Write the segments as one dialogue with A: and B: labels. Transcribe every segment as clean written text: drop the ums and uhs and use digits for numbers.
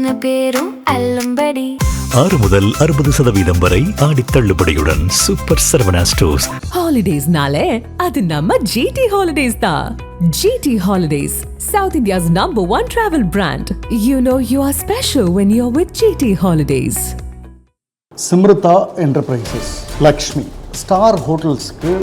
A: அத்தனை பேரும் அல்லும்படி
B: 6 முதல் 60% வரை ஆடி தள்ளுபடியுடன் சூப்பர் சரவணா ஸ்டோர்ஸ்.
C: ஹாலிடேஸ்னாலே அது நம்ம ஜிடி ஹாலிடேஸ் தான். GT Holidays, South India's #1 travel brand. You know you are special when you're with GT Holidays.
D: Simrutha enterprises, Lakshmi star ஹோட்டல்ஸ்க்கு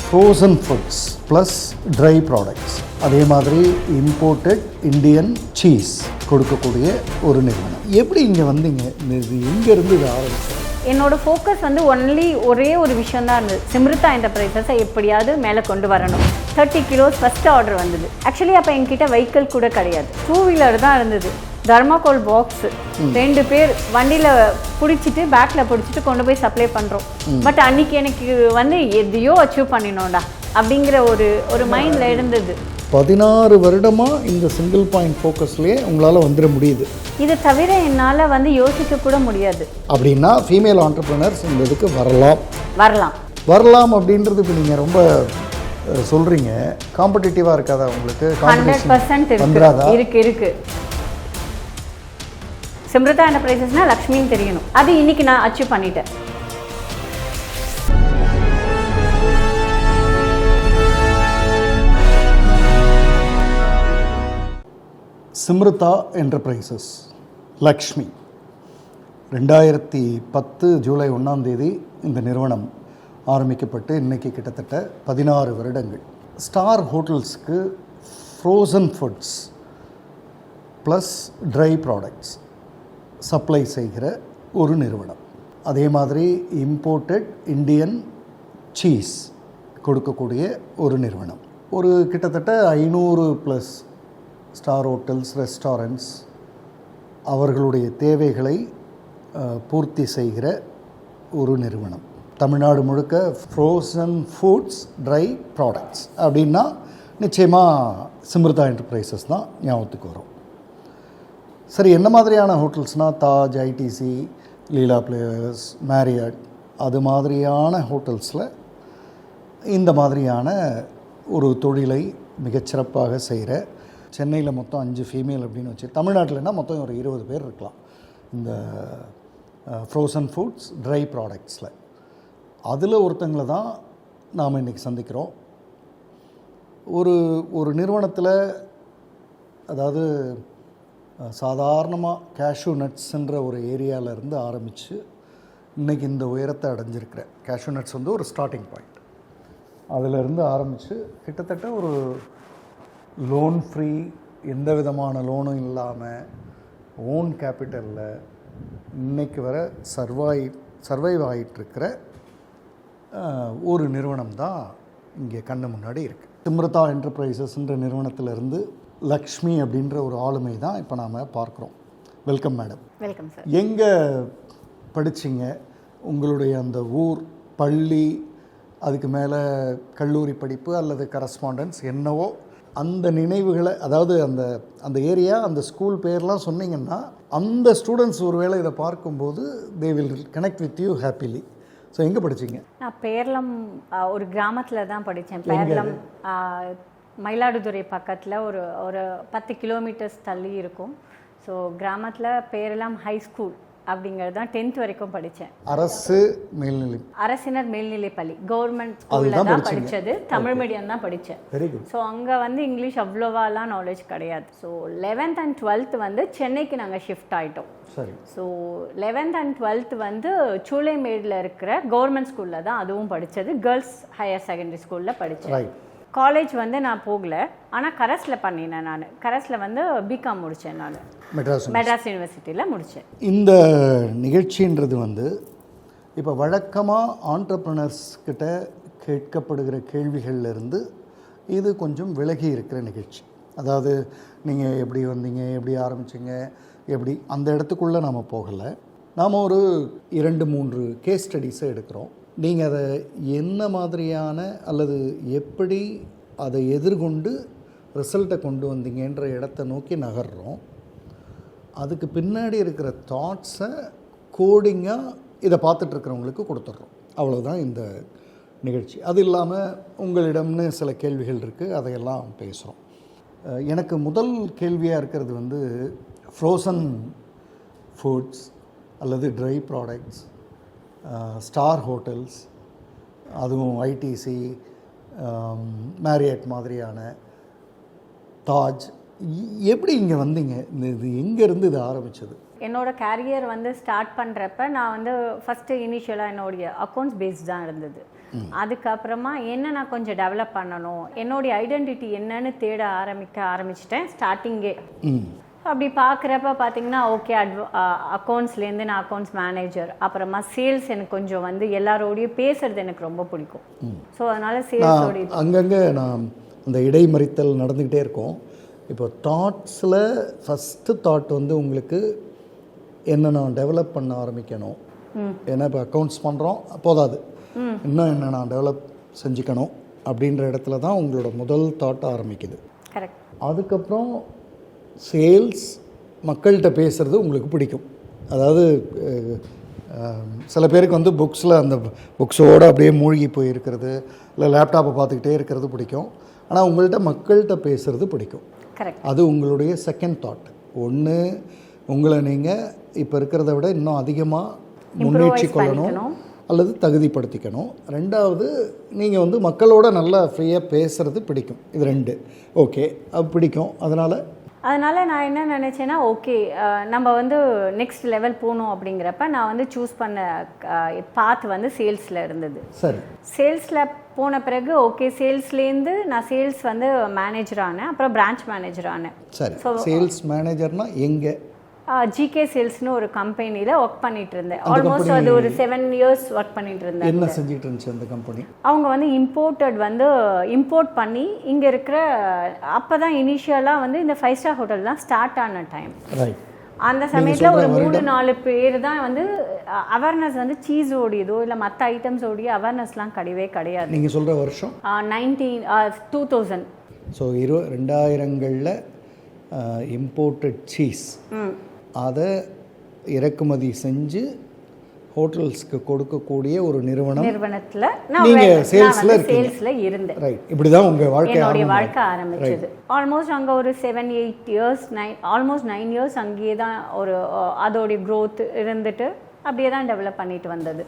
D: frozen foods plus dry products, அதே மாதிரி இம்போர்ட்டட் இந்தியன் சீஸ் கொடுக்கக்கூடிய ஒரு நிறுவனம். எப்படி இங்கே வந்தீங்க? இது எங்கேருந்து இது ஆரம்பிச்சு?
E: என்னோட ஃபோக்கஸ் வந்து ஒரே ஒரு விஷயம் தான் இருந்தது. சிம்ருதா என்டர்பிரைசஸை எப்படியாவது மேலே கொண்டு வரணும். 30 கிலோஸ் ஃபஸ்ட்டு ஆர்டர் வந்தது. ஆக்சுவலி அப்போ என்கிட்ட வெஹிக்கிள் கூட கிடையாது, 2 வீலர் தான் இருந்தது. தர்மாகோல் பாக்ஸ் 2 பேர் வண்டியில் பிடிச்சிட்டு பேக்கில் பிடிச்சிட்டு கொண்டு போய் சப்ளை பண்ணுறோம். பட் அன்றைக்கி எனக்கு வந்து எதையோ அச்சீவ் பண்ணினோம்டா அப்படிங்கிற ஒரு மைண்டில் இருந்தது.
D: 16 வருடமாக இந்த சிங்கிள் பாயிண்ட் ஃபோக்கஸ்லேயே உங்களால் வந்துட முடியுது.
E: இதை தவிர என்னால் வந்து யோசிக்க கூட முடியாது.
D: அப்படின்னா ஃபீமேல் ஆண்டர்ப்ரனர்ஸ் இந்த இதுக்கு வரலாம் அப்படின்றது இப்போ நீங்கள் ரொம்ப சொல்கிறீங்க. காம்படிட்டிவாக இருக்காதா உங்களுக்கு?
E: 100% இருக்கு. சிம்ருதா என்டர்பிரைசஸ்னால் லக்ஷ்மின்னு தெரியணும். அது இன்னைக்கு நான் அச்சீவ் பண்ணிட்டேன்.
D: சிம்ருதா என்டர்பிரைசஸ், லக்ஷ்மி 2010 ஜூலை 1ஆம் தேதி இந்த நிறுவனம் ஆரம்பிக்கப்பட்டு இன்றைக்கி கிட்டத்தட்ட 16 வருடங்கள். ஸ்டார் ஹோட்டல்ஸ்க்கு frozen foods plus dry products supply செய்கிற ஒரு நிறுவனம். அதே மாதிரி இம்போர்ட்டட் இந்தியன் சீஸ் கொடுக்கக்கூடிய ஒரு நிறுவனம். ஒரு கிட்டத்தட்ட 500+ ஸ்டார் ஹோட்டல்ஸ், ரெஸ்டாரண்ட்ஸ் அவர்களுடைய தேவைகளை பூர்த்தி செய்கிற ஒரு நிறுவனம். தமிழ்நாடு முழுக்க ஃப்ரோசன் ஃபுட்ஸ், ட்ரை ப்ராடக்ட்ஸ் அப்படின்னா நிச்சயமாக சிம்ருதா என்டர்பிரைசஸ் தான் ஞாபகத்துக்கு வரும். சரி, என்ன மாதிரியான ஹோட்டல்ஸ்னால் தாஜ், ஐடிசி, லீலா பிளேயர்ஸ், மேரியட் அது மாதிரியான ஹோட்டல்ஸில் இந்த மாதிரியான ஒரு தொழிலை மிகச்சிறப்பாக செய்கிற, சென்னையில் மொத்தம் 5 ஃபீமேல் அப்படின்னு வச்சு, தமிழ்நாட்டில்னா மொத்தம் ஒரு 20 பேர் இருக்கலாம் இந்த ஃப்ரோசன் ஃபுட்ஸ், ட்ரை ப்ராடக்ட்ஸில். அதில் ஒருத்தங்களை தான் நாம் இன்றைக்கி சந்திக்கிறோம். ஒரு நிறுவனத்தில், அதாவது சாதாரணமாக கேஷ்யூ நட்ஸுன்ற ஒரு ஏரியாவிலேருந்து ஆரம்பித்து இன்றைக்கி இந்த உயரத்தை அடைஞ்சிருக்கிற கேஷ்யூ நட்ஸ் வந்து ஒரு ஸ்டார்டிங் பாயிண்ட். அதிலிருந்து ஆரம்பித்து கிட்டத்தட்ட ஒரு லோன் ஃப்ரீ, எந்த விதமான லோனும் இல்லாமல் ஓன் கேபிட்டலில் இன்றைக்கு வர சர்வைவ் ஆகிட்டுருக்கிற ஒரு நிறுவனம் தான் இங்கே கண்ணு முன்னாடி இருக்குது. சிம்ருதா என்டர்பிரைசஸ்ன்ற நிறுவனத்திலேருந்து லக்ஷ்மி அப்படின்ற ஒரு ஆளுமை தான் இப்போ நாம் பார்க்குறோம். Welcome madam.
E: Welcome sir.
D: எங்கே படிச்சிங்க? உங்களுடைய அந்த ஊர், பள்ளி, அதுக்கு மேலே கல்லூரி படிப்பு அல்லது கரஸ்பாண்டன்ஸ் என்னவோ அந்த நினைவுகளை, அதாவது அந்த ஏரியா, அந்த ஸ்கூல் பேர்லாம் சொன்னீங்கன்னா அந்த ஸ்டூடெண்ட்ஸ் ஒரு வேளை இதை பார்க்கும்போது they will connect with you happily. So எங்கே படிச்சிங்க?
E: நான் பேரளம் ஒரு கிராமத்தில் தான் படித்தேன். பேரளம் மயிலாடுதுறை பக்கத்தில் ஒரு 10 கிலோமீட்டர்ஸ் தள்ளி இருக்கும். ஸோ கிராமத்தில் பேரளம் ஹை ஸ்கூல் அப்படிங்கிறது தான் 10th வரைக்கும் படித்தேன். அரசினர் மேல்நிலைப்பள்ளி கவர்மெண்ட் ஸ்கூலில் தான் படித்தது. தமிழ் மீடியம் தான் படித்தேன். ஸோ அங்கே வந்து இங்கிலீஷ் அவ்வளோவாலாம் நாலேஜ் கிடையாது. ஸோ 11th and 12th வந்து சென்னைக்கு நாங்கள் ஷிஃப்ட் ஆகிட்டோம். ஸோ 11th and 12th வந்து சூளைமேடில் இருக்கிற கவர்மெண்ட் ஸ்கூலில் தான் அதுவும் படித்தது. கேர்ள்ஸ் ஹையர் செகண்டரி ஸ்கூலில் படித்தேன். காலேஜ் வந்து நான் போகல, ஆனால் கரஸில் பண்ணினேன். நான் கரஸில் வந்து பிகாம் முடித்தேன். நான் மெட்ராஸ் யூனிவர்சிட்டியில் முடித்தேன்.
D: இந்த நிகழ்ச்சின்றது வந்து இப்போ வழக்கமாக ஆண்டர்ப்ரனர்ஸ் கிட்ட கேட்கப்படுகிற கேள்விகள்லேருந்து இது கொஞ்சம் விலகி இருக்கிற நிகழ்ச்சி. அதாவது நீங்கள் எப்படி வந்தீங்க, எப்படி ஆரம்பிச்சிங்க, எப்படி, அந்த இடத்துக்குள்ளே நாம் போகலை. நாம் ஒரு 2-3 கேஸ் ஸ்டடீஸை எடுக்கிறோம். நீங்கள் அதை என்ன மாதிரியான அல்லது எப்படி அதை எதிர்கொண்டு ரிசல்ட்டை கொண்டு வந்தீங்கன்ற இடத்த நோக்கி நகர்றோம். அதுக்கு பின்னாடி இருக்கிற தாட்ஸை கோடிங்காக இதை பார்த்துட்ருக்கிறவங்களுக்கு கொடுத்துட்றோம். அவ்வளோதான் இந்த நிகழ்ச்சி. அது இல்லாமல் உங்களிடம்னு சில கேள்விகள் இருக்குது, அதையெல்லாம் பேசுகிறோம். எனக்கு முதல் கேள்வியாக இருக்கிறது வந்து ஃப்ரோசன் ஃபுட்ஸ் அல்லது ட்ரை ப்ராடக்ட்ஸ், ஸ்டார் ஹோட்டல்ஸ், அதுவும் ஐடிசி, மேரியட் மாதிரியான, தாஜ். எப்படி இங்கே வந்தீங்க? இது எங்கேருந்து இது ஆரம்பித்தது?
E: என்னோடய கேரியர் வந்து ஸ்டார்ட் பண்ணுறப்ப நான் வந்து ஃபஸ்ட்டு இனிஷியலாக என்னுடைய அக்கௌண்ட்ஸ் பேஸ்ட் தான் இருந்தது. அதுக்கப்புறமா என்ன நான் கொஞ்சம் டெவலப் பண்ணணும், என்னுடைய ஐடென்டிட்டி என்னன்னு தேட ஆரம்பிச்சிட்டேன் ஸ்டார்டிங்கே. அப்படி பார்க்குறப்ப பார்த்தீங்கன்னா ஓகே, அக்கௌண்ட்ஸ்லேருந்து நான் அக்கௌண்ட்ஸ் மேனேஜர், அப்புறமா சேல்ஸ் எனக்கு கொஞ்சம் வந்து எல்லாரோடையும் பேசுறது எனக்கு ரொம்ப பிடிக்கும். ஸோ அதனால் சேல்ஸோடைய
D: அங்கங்கே நான் அந்த இடைமறித்தல் நடந்துக்கிட்டே இருக்கும். இப்போ தாட்ஸில் ஃபஸ்ட்டு தாட் வந்து உங்களுக்கு என்ன நான் டெவலப் பண்ண ஆரம்பிக்கணும், ஏன்னா இப்போ அக்கௌண்ட்ஸ் பண்ணுறோம் போதாது, இன்னும் என்ன நான் டெவலப் செஞ்சுக்கணும் அப்படின்ற இடத்துல தான் உங்களோட முதல் தாட் ஆரம்பிக்குது.
E: கரெக்ட்.
D: அதுக்கப்புறம் சேல்ஸ், மக்கள்கிட்ட பேசுகிறது உங்களுக்கு பிடிக்கும். அதாவது சில பேருக்கு வந்து புக்ஸில் அந்த புக்ஸோடு அப்படியே மூழ்கி போயிருக்கிறது, இல்லை லேப்டாப்பை பார்த்துக்கிட்டே இருக்கிறது பிடிக்கும். ஆனால் உங்கள்கிட்ட மக்கள்கிட்ட பேசுகிறது பிடிக்கும்.
E: கரெக்ட்.
D: அது உங்களுடைய செகண்ட் தாட். ஒன்று, உங்களை நீங்கள் இப்போ இருக்கிறத விட இன்னும் அதிகமாக முன்னேற்றி கொள்ளணும் அல்லது தகுதிப்படுத்திக்கணும். ரெண்டாவது, நீங்கள் வந்து மக்களோட நல்லா ஃப்ரீயாக பேசுகிறது பிடிக்கும். இது ரெண்டு ஓகே, அது பிடிக்கும். அதனால்
E: நான் என்ன நினச்சேன்னா, ஓகே நம்ம வந்து நெக்ஸ்ட் லெவல் போகணும் அப்படிங்கிறப்ப நான் வந்து சூஸ் பண்ண பாத் வந்து சேல்ஸில் இருந்தது.
D: சரி.
E: சேல்ஸில் போன பிறகு ஓகே, சேல்ஸ்லேருந்து நான் சேல்ஸ் வந்து மேனேஜர் ஆனேன், அப்புறம் பிரான்ச் மேனேஜர் ஆனேன்.
D: சரி. சேல்ஸ் மேனேஜர்னால் எங்கே?
E: ஜிகே சேல்ஸ்னு ஒரு கம்பெனியில் ஒர்க் பண்ணிட்டு இருந்தேன். ஆல்மோஸ்ட் அது ஒரு 7 years ஒர்க் பண்ணிட்டு இருந்தேன்.
D: என்ன செஞ்சுட்டு இருந்துச்சு அந்த கம்பெனி?
E: அவங்க வந்து இம்போர்ட் பண்ணி இங்கே இருக்கிற, அப்போ தான் இனிஷியலாக வந்து இந்த 5-star ஹோட்டல் தான் ஸ்டார்ட் ஆன டைம். அந்த சமயத்தில் ஒரு 3-4 பேர் தான் வந்து அவேர்னஸ் வந்து சீஸோடையதோ இல்லை மற்ற ஐட்டம்ஸோடைய அவேர்னஸ்லாம் கிடையாது.
D: நீங்கள் சொல்கிற வருஷம்
E: 2000.
D: ஸோ 2000களில் இம்போர்ட்டட் சீஸ் அதை இறக்குமதி செஞ்சு ஹோட்டல்ஸ்க்கு கொடுக்கக்கூடிய ஒரு நிறுவனத்தில்
E: நீங்கள் சேல்ஸில் இருந்தேன்.
D: ரைட். இப்படி தான் உங்கள்
E: வாழ்க்கை ஆரம்பிச்சது. ஆல்மோஸ்ட் அங்கே ஒரு 7-8 years, ஆல்மோஸ்ட் 9 years அங்கேயே தான் ஒரு அதோடைய க்ரோத் இருந்துட்டு அப்படியே தான் டெவலப் பண்ணிட்டு வந்தது.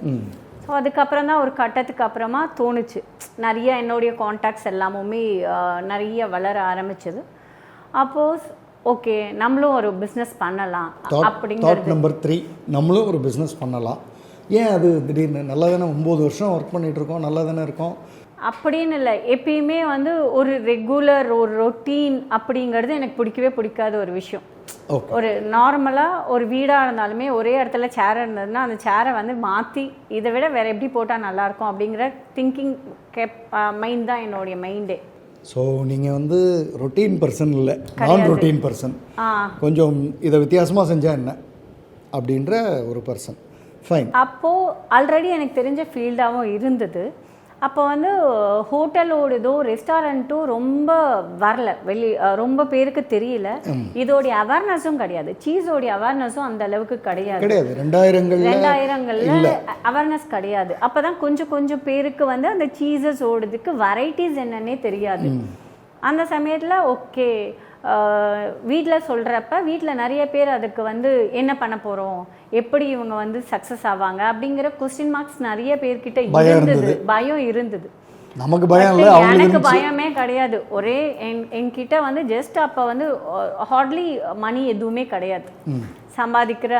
E: ஸோ அதுக்கப்புறம் தான் ஒரு கட்டத்துக்கு அப்புறமா தோணுச்சு, நிறைய என்னுடைய கான்டாக்ட்ஸ் எல்லாமுமே நிறைய வளர ஆரம்பிச்சது. அப்போது ஓகே, நம்மளும் ஒரு பிஸ்னஸ் பண்ணலாம் அப்படிங்கிறது
D: நம்பர் 3. நம்மளும் ஒரு பிஸ்னஸ் பண்ணலாம். ஏன் அது திடீர்னு? நல்லா தானே 9 வருஷம் ஒர்க் பண்ணிகிட்ருக்கோம், நல்லா தானே இருக்கோம்
E: அப்படின்னு இல்லை. எப்பயுமே வந்து ஒரு ரெகுலர் ஒரு ரொட்டீன் அப்படிங்கிறது எனக்கு பிடிக்காத ஒரு விஷயம். ஒரு நார்மலாக ஒரு வீடாக இருந்தாலுமே ஒரே இடத்துல சேர் இருந்ததுன்னா அந்த சேரை வந்து மாற்றி இதை விட வேறு எப்படி போட்டால் நல்லாயிருக்கும் அப்படிங்கிற திங்கிங் மைண்ட் தான் என்னுடைய மைண்டே.
D: ஸோ நீங்கள் வந்து ரொட்டீன் பர்சன் இல்லை, நான் ரொட்டீன் பர்சன். கொஞ்சம் இதை வித்தியாசமாக செஞ்சால் என்ன அப்படின்ற ஒரு பர்சன். ஃபைன்.
E: அப்போது ஆல்ரெடி எனக்கு தெரிஞ்ச ஃபீல்டாகவும் இருந்தது. அப்போ வந்து ஹோட்டலோடதோ ரெஸ்டாரண்ட்டோ ரொம்ப வரல, ரொம்ப பேருக்கு தெரியல. இதோடைய அவேர்னஸும் கிடையாது, சீஸோடைய அவேர்னஸும் அந்த அளவுக்கு கிடையாது.
D: 2000களில்
E: அவேர்னஸ் கிடையாது. அப்போ தான் கொஞ்சம் பேருக்கு வந்து அந்த சீஸஸ் ஓடுறதுக்கு வெரைட்டிஸ் என்னன்னே தெரியாது. அந்த சமயத்தில் ஓகே, வீட்டில் சொல்கிறப்ப வீட்டில் நிறைய பேர் அதுக்கு வந்து என்ன பண்ண போகிறோம், எப்படி இவங்க வந்து சக்ஸஸ் ஆவாங்க அப்படிங்கிற கொஸ்டின் மார்க்ஸ் நிறைய பேர்கிட்ட பயம் இருந்தது.
D: நமக்கு பயம் இல்லை,
E: எனக்கு பயமே கிடையாது. ஒரே என்கிட்ட வந்து ஜஸ்ட் அப்போ வந்து ஹார்ட்லி மணி எதுவுமே கிடையாது, சம்பாதிக்கிற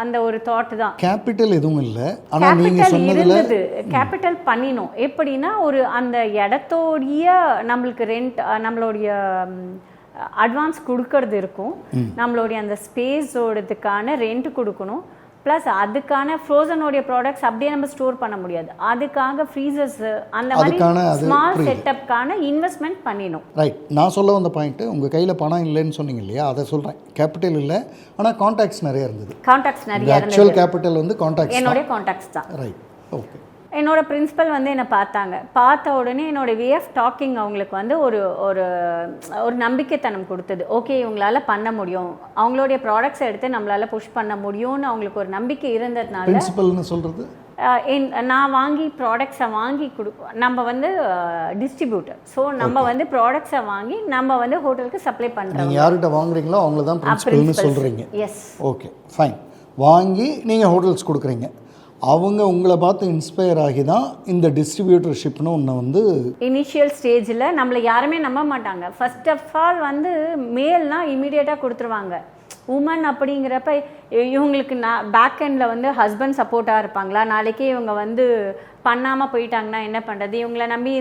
E: அந்த ஒரு தாட் தான்.
D: கேபிட்டல் எதுவும் இல்லை, ஆனால் நீங்கள் சொன்னதுல
E: கேபிட்டல் பண்ணினோம். எப்படின்னா ஒரு அந்த இடத்தோடைய நம்மளுக்கு ரெண்ட், நம்மளுடைய அட்வான்ஸ் கொடுக்கறது இருக்கும், நம்மளுடைய அந்த ஸ்பேஸோடதுக்கான ரெண்ட் கொடுக்கணும், ப்ளஸ் அதுக்கான ஃப்ரோசனோடைய ப்ராடக்ட்ஸ் அப்படியே நம்ம ஸ்டோர் பண்ண முடியாது, அதுக்காக ஃப்ரீசர்ஸ் அந்த மாதிரி ஸ்மால் செட்டப்கான இன்வெஸ்ட்மெண்ட் பண்ணினோம்.
D: ரைட். நான் சொல்ல வந்த பாயிண்ட்டு, உங்கள் கையில் பணம் இல்லைன்னு சொன்னீங்க இல்லையா, அதை சொல்கிறேன். கேபிட்டல் இல்லை, ஆனால் கான்டாக்ட்ஸ் நிறைய இருந்தது. ஆக்சுவல் கேபிட்டல் வந்து கான்டாக்ட்ஸ்,
E: என்னுடைய கான்டாக்ட்ஸ் தான்.
D: ரைட். ஓகே.
E: என்னோட பிரின்சிபல் வந்து என்னை பார்த்த உடனே என்னோட வே ஆஃப் டாக்கிங் அவங்களுக்கு வந்து ஒரு நம்பிக்கைத்தனம் கொடுத்தது. ஓகே, இவங்களால பண்ண முடியும், அவங்களுடைய ப்ராடக்ட்ஸை எடுத்து நம்மளால புஷ் பண்ண முடியும்னு அவங்களுக்கு ஒரு நம்பிக்கை இருந்ததுனால.
D: பிரின்சிபல்னு சொல்கிறது
E: நான் வாங்கி ப்ராடக்ட்ஸை வாங்கி நம்ம வந்து டிஸ்ட்ரிபியூட்டர். ஸோ நம்ம வந்து ப்ராடக்ட்ஸை வாங்கி நம்ம வந்து ஹோட்டலுக்கு சப்ளை பண்ணுறோம்.
D: நீங்கள் யார்கிட்ட வாங்குறீங்களோ அவங்கள தான் பிரின்சிபல்னு சொல்கிறீங்க.
E: எஸ்.
D: Okay fine. வாங்கி நீங்கள் ஹோட்டல்ஸ் கொடுக்குறீங்க. அவங்க உங்களை பார்த்து இன்ஸ்பயர் ஆகி தான் இந்த டிஸ்ட்ரிபியூட்டர்ஷிப்னு ஒன்று வந்து
E: இனிஷியல் ஸ்டேஜில் நம்மளை யாருமே நம்ப மாட்டாங்க. ஃபர்ஸ்ட் ஆஃப் ஆல் வந்து மேல்னால் இமீடியட்டாக கொடுத்துருவாங்க. உமன் அப்படிங்கிறப்ப இவங்களுக்கு பேக் எண்டில் வந்து ஹஸ்பண்ட் சப்போர்ட்டாக இருப்பாங்களா, நாளைக்கே இவங்க வந்து பண்ணாமல் போயிட்டாங்கன்னா என்ன பண்ணுறது, இவங்கள நம்பி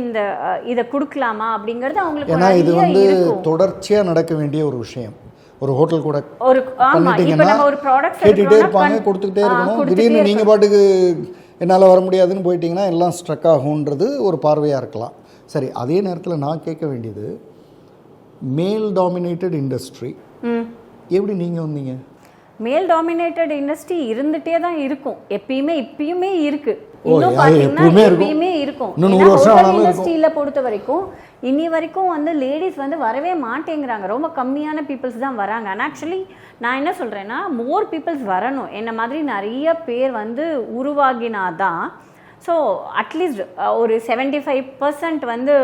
E: இதை கொடுக்கலாமா அப்படிங்கிறது அவங்களுக்கு.
D: ஏன்னா இது வந்து தொடர்ச்சியாக நடக்க வேண்டிய ஒரு விஷயம். ஒரு ஹோட்டல் கூட
E: ஒரு
D: கேட்டுகிட்டே இருப்பாங்க, கொடுத்துக்கிட்டே இருக்கணும். திடீர்னு நீங்கள் பாட்டுக்கு என்னால் வர முடியாதுன்னு போயிட்டீங்கன்னா எல்லாம் ஸ்ட்ரக் ஆகுன்றது ஒரு பார்வையாக இருக்கலாம். சரி, அதே நேரத்தில் நான் கேட்க வேண்டியது, மேல் டாமினேட்டட் இண்டஸ்ட்ரி எப்படி நீங்கள் வந்தீங்க?
E: மேல் டாமினேட்டட் இண்டஸ்ட்ரி இருந்துகிட்டே தான் இருக்கும், எப்பயுமே இப்பயுமே இருக்கு, எப்பயுமே இருக்கும். இண்டஸ்ட்ரியில் பொறுத்த வரைக்கும் இனி வரைக்கும் வந்து லேடிஸ் வந்து வரவே மாட்டேங்கிறாங்க. ரொம்ப கம்மியான பீப்புள்ஸ் தான் வராங்க. ஆனால் ஆக்சுவலி நான் என்ன சொல்கிறேன்னா, மோர் பீப்புள்ஸ் வரணும். என்ன மாதிரி நிறைய பேர் வந்து உருவாகினாதான். ஸோ அட்லீஸ்ட் ஒரு 75% வந்து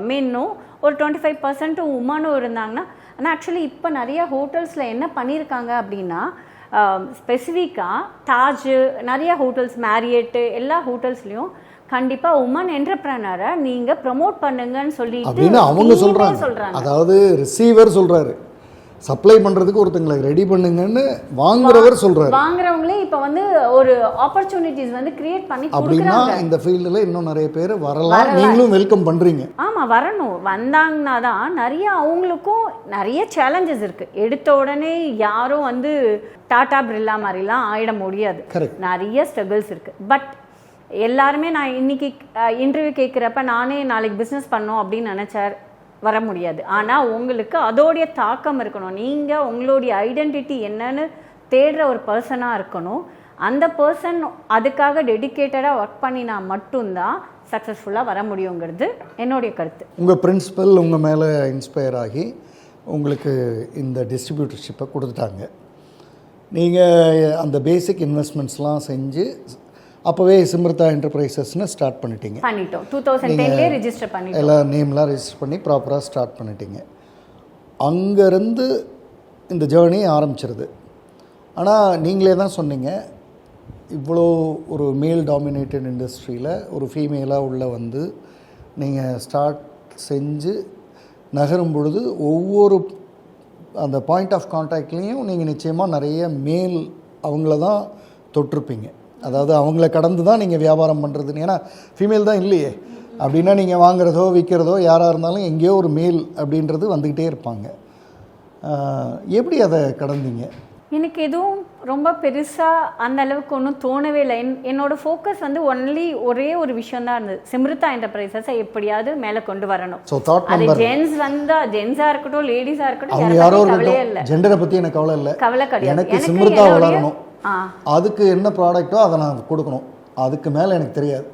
E: மென்னும் ஒரு 25% உமனும் இருந்தாங்கன்னா. ஆனால் ஆக்சுவலி இப்போ நிறைய ஹோட்டல்ஸில் என்ன பண்ணியிருக்காங்க அப்படின்னா, ஸ்பெசிஃபிக்காக தாஜ், நிறைய ஹோட்டல்ஸ், மேரியட்டு, எல்லா ஹோட்டல்ஸ்லையும் கண்டிப்பாக உமன் என்டர்பிரனரை நீங்கள் ப்ரமோட் பண்ணுங்கன்னு சொல்லிட்டு
D: அவங்க சொல்கிறாங்க. அதாவது ரிசீவர் சொல்கிறாரு, சப்ளை பண்ணுறதுக்கு ஒருத்தங்களை ரெடி பண்ணுங்கன்னு வாங்குறவர் சொல்கிறாரு.
E: வாங்குறவங்களே இப்போ வந்து ஒரு ஆப்பர்ச்சுனிட்டிஸ் வந்து கிரியேட் பண்ணி
D: அப்படின்னா இந்த ஃபீல்டில் இன்னும் நிறைய பேர் வரலாம். நீங்களும் வெல்கம் பண்ணுறீங்க.
E: ஆமாம், வரணும். வந்தாங்கன்னா தான் நிறைய அவங்களுக்கும் நிறைய சேலஞ்சஸ் இருக்குது. எடுத்த உடனே யாரும் வந்து டாடா பிர்லா மாதிரிலாம் ஆயிட முடியாது. நிறைய ஸ்ட்ரகிள்ஸ் இருக்குது. பட் எல்லாருமே நான் இன்னைக்கு இன்டர்வியூ கேட்குறப்ப நானே நாளைக்கு பிஸ்னஸ் பண்ணோம் அப்படின்னு நினச்சார் வர முடியாது. ஆனால் உங்களுக்கு அதோடைய தாக்கம் இருக்கணும். நீங்கள் உங்களுடைய ஐடென்டிட்டி என்னன்னு தேடுற ஒரு பர்சனாக இருக்கணும். அந்த பர்சன் அதுக்காக டெடிக்கேட்டடாக ஒர்க் பண்ணினா மட்டும்தான் சக்ஸஸ்ஃபுல்லாக வர முடியுங்கிறது என்னுடைய கருத்து.
D: உங்கள் பிரின்சிபல் உங்கள் மேலே இன்ஸ்பயர் ஆகி உங்களுக்கு இந்த டிஸ்ட்ரிபியூட்டர்ஷிப்பை கொடுத்துட்டாங்க. நீங்கள் அந்த பேசிக் இன்வெஸ்ட்மெண்ட்ஸ்லாம் செஞ்சு அப்போவே சிம்ரதா என்டர்பிரைசஸ்னு ஸ்டார்ட் பண்ணிட்டீங்க.
E: 2010 ரெஜிஸ்டர் பண்ணி
D: எல்லா நேம்லாம் ரெஜிஸ்டர் பண்ணி ப்ராப்பராக ஸ்டார்ட் பண்ணிட்டீங்க. அங்கேருந்து இந்த ஜேர்னி ஆரம்பிச்சிருது. ஆனால் நீங்களே தான் சொன்னீங்க, இவ்வளோ ஒரு மேல் டாமினேட்டட் இண்டஸ்ட்ரியில் ஒரு ஃபீமேலாக உள்ள வந்து நீங்கள் ஸ்டார்ட் செஞ்சு நகரும் பொழுது ஒவ்வொரு அந்த பாயிண்ட் ஆஃப் கான்டாக்ட்லேயும் நீங்கள் நிச்சயமாக நிறைய மேல் அவங்கள தான் தொட்டிருப்பீங்க. அதாவது அவங்கள கடந்து தான் நீங்கள் வியாபாரம் பண்ணுறதுன்னு. ஏன்னா ஃபீமேல் தான் இல்லையே அப்படின்னா நீங்கள் வாங்குறதோ விற்கிறதோ யாராக இருந்தாலும் எங்கேயோ ஒரு மேல் அப்படின்றது வந்துக்கிட்டே இருப்பாங்க. எப்படி அதை கடந்தீங்க?
E: எனக்கு எதுவும் ரொம்ப பெருசாக அந்த அளவுக்கு ஒன்றும் தோணவே இல்லை. என்னோடய ஃபோக்கஸ் வந்து ஒரே ஒரு விஷயம் தான் இருந்தது, சிம்ரதா என்டர்பிரைசஸை எப்படியாவது மேலே கொண்டு வரணும். அது ஜென்ஸாக இருக்கட்டும், லேடிஸாக இருக்கட்டும்,
D: யாரோ கவலையே இல்லை. ஜெண்டரை பற்றி எனக்கு கவலை இல்லை,
E: கவலை கிடையாது.
D: எனக்கு சிம்ரதா வளரணும், அதுக்கு என்ன ப்ராடக்ட்டோ அதை நான் கொடுக்கணும். அதுக்கு மேலே எனக்கு தெரியாது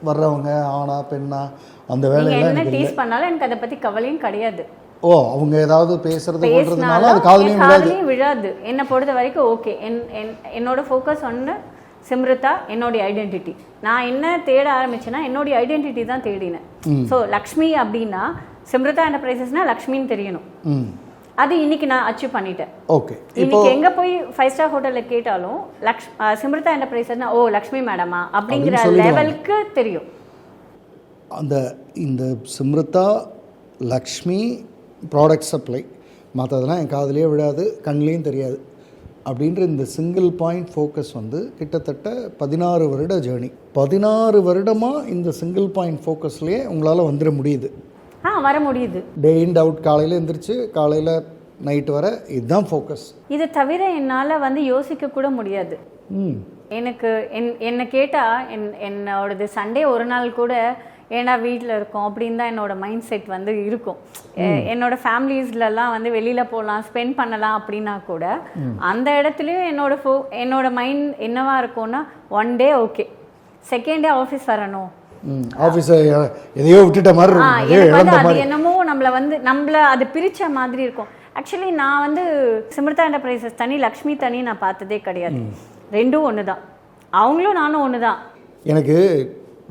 D: வர்றவங்க ஆணா பெண்ணா அந்த வேலையெல்லாம்
E: என்ன டீஸ் பண்ணாலும் எனக்கு அதை பற்றி கவலையும் கிடையாது.
D: ஓ, அவங்க ஏதாவது பேசுறதுனால அது காதுலயும்
E: விழாது. என்னை பொறுத்த வரைக்கும் ஓகே. என்னோட ஃபோக்கஸ் ஒன்று சிம்ரதா, என்னுடைய ஐடென்டிட்டி. நான் என்ன தேட ஆரம்பிச்சேன்னா என்னுடைய ஐடென்டிட்டி தான் தேடினேன். ஸோ லக்ஷ்மி அப்படின்னா சிம்ரதா என்டர்பிரைசஸ்னா லக்ஷ்மின்னு தெரியணும். அது இன்னைக்கு நான் அச்சீவ் பண்ணிட்டேன்.
D: ஓகே,
E: இன்னைக்கு எங்க போய் 5 ஸ்டார் ஹோட்டல்ல கேட்டாலும் சிம்ரதா என்டர்பிரைசஸ்னா ஓ லக்ஷ்மி மேடமா அப்படிங்கிற லெவலுக்கு தெரியும்.
D: இந்த சிம்ரதா, லக்ஷ்மி, ப்ராடக்ட் சப்ளை, மற்றதெல்லாம் என் காதுலேயே விழாது, கண்லேயும் தெரியாது அப்படின்ற இந்த சிங்கிள் பாயிண்ட் ஃபோக்கஸ் வந்து கிட்டத்தட்ட 16 வருட ஜேர்னி. 16 வருடமாக இந்த சிங்கிள் பாயிண்ட் ஃபோக்கஸ்லேயே உங்களால் வந்துட முடியுது.
E: வர முடியுது.
D: டே இன் அவுட், காலையில் எழுந்திரிச்சு காலையில் நைட்டு வர இதுதான் ஃபோக்கஸ்.
E: இதை தவிர என்னால் வந்து யோசிக்க கூட முடியாது. எனக்கு என்னை கேட்டால் என்னோடது சண்டே ஒரு நாள் கூட ஏன்னா வீட்டில் இருக்கோம் அப்படின்னு தான் என்னோட மைண்ட் செட் வந்து இருக்கும். என்னோட ஃபேமிலிஸ்லலாம் வந்து வெளியில் போகலாம், ஸ்பெண்ட் பண்ணலாம் அப்படின்னா கூட அந்த இடத்துலையும் என்னோட மைண்ட் என்னவா இருக்கும்னா, one day okay, second day office வரணும்,
D: ஆஃபீஸை எதையோ விட்டுட்ட மாதிரி
E: அது என்னமோ நம்மளை அது பிரித்த மாதிரி இருக்கும். ஆக்சுவலி நான் வந்து சிம்ரதா என்டர்பிரைசஸ் தனி, லக்ஷ்மி தனி நான் பார்த்ததே கிடையாது. ரெண்டும் ஒன்று தான். அவங்களும் நானும் ஒன்று தான்.
D: எனக்கு